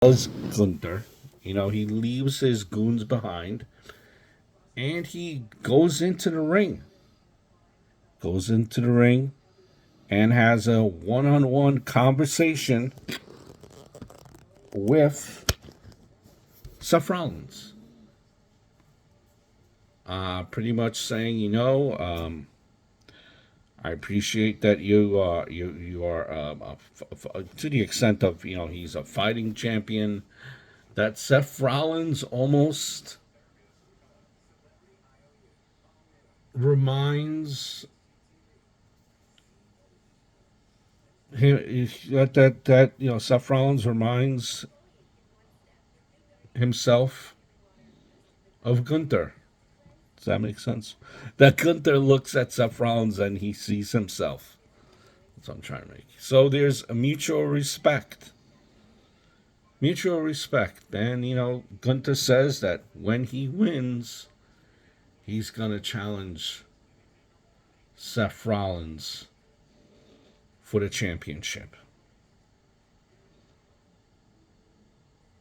does Gunther. He leaves his goons behind and he goes into the ring. Goes into the ring and has a one-on-one conversation with Seth Rollins. Pretty much saying, I appreciate that you are to the extent of he's a fighting champion. That Seth Rollins almost reminds him that Seth Rollins reminds himself of Gunther. Does that make sense? That Gunther looks at Seth Rollins and he sees himself. That's what I'm trying to make. So there's a mutual respect. Mutual respect. And, Gunther says that when he wins, he's going to challenge Seth Rollins for the championship.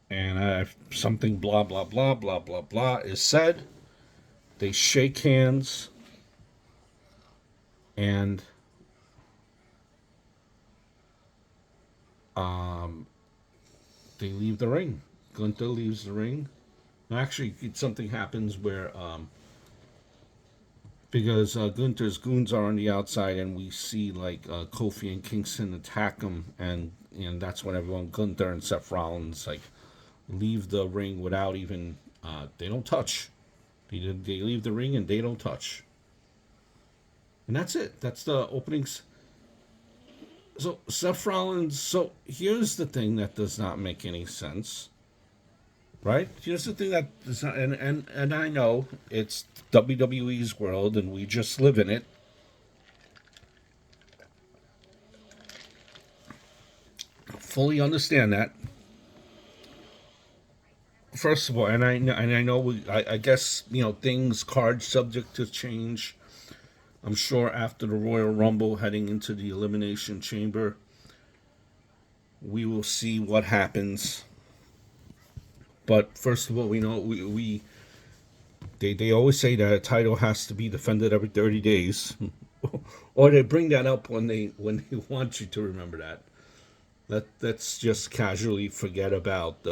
And something blah, blah, blah, blah, blah, blah is said. They shake hands. And they leave the ring. Gunther leaves the ring. Actually, something happens where because Gunther's goons are on the outside, and we see like Kofi and Kingston attack him, and that's when everyone, Gunther and Seth Rollins, like leave the ring without even they don't touch. They leave the ring and they don't touch, and that's it. That's the openings. So Seth Rollins. So here's the thing that does not make any sense. Right? Here's the thing that does not, and I know it's WWE's world and we just live in it. Fully understand that. First of all, and I know I guess things cards subject to change. I'm sure after the Royal Rumble, heading into the Elimination Chamber, we will see what happens. But first of all, we know they always say that a title has to be defended every 30 days, or they bring that up when they want you to remember that. Let's just casually forget about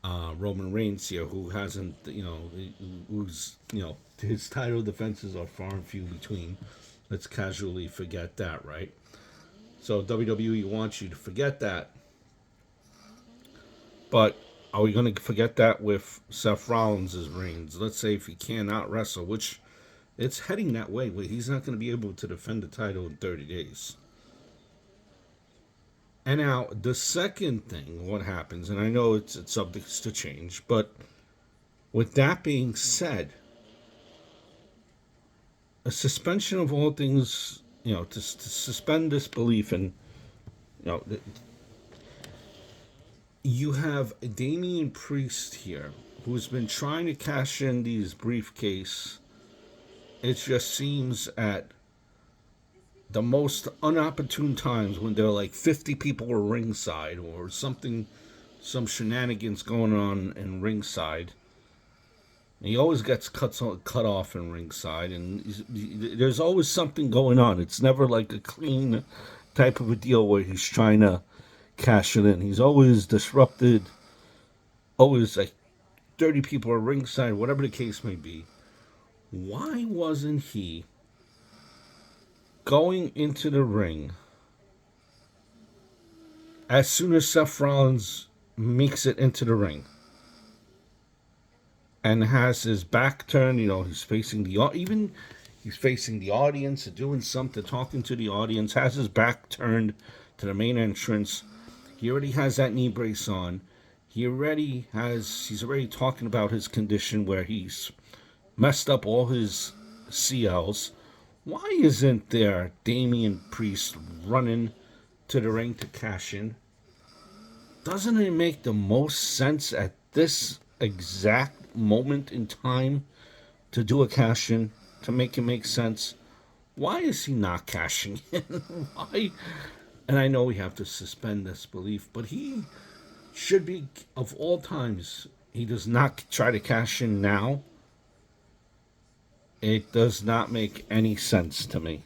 Roman Reigns here, who hasn't who's his title defenses are far and few between. Let's casually forget that, right? So WWE wants you to forget that, but are we going to forget that with Seth Rollins' reigns? Let's say if he cannot wrestle, which it's heading that way, where he's not going to be able to defend the title in 30 days. And now the second thing, what happens, and I know it's subject to change, but with that being said, a suspension of all things, to suspend disbelief, and you have Damian Priest here, who's been trying to cash in these briefcase. It just seems at the most unopportune times when there are like 50 people are ringside or something, some shenanigans going on in ringside. And he always gets cut off in ringside, and there's always something going on. It's never like a clean type of a deal where he's trying to cash it in. He's always disrupted, always like 30 people are ringside, whatever the case may be. Why wasn't he going into the ring as soon as Seth Rollins makes it into the ring and has his back turned? He's facing he's facing the audience, doing something, talking to the audience, has his back turned to the main entrance. He already has that knee brace on. He's already talking about his condition where he's messed up all his CLs. Why isn't there Damian Priest running to the ring to cash in? Doesn't it make the most sense at this exact moment in time to do a cash in, to make it make sense? Why is he not cashing in? Why? And I know we have to suspend this belief, but he should be, of all times, he does not try to cash in now. It does not make any sense to me.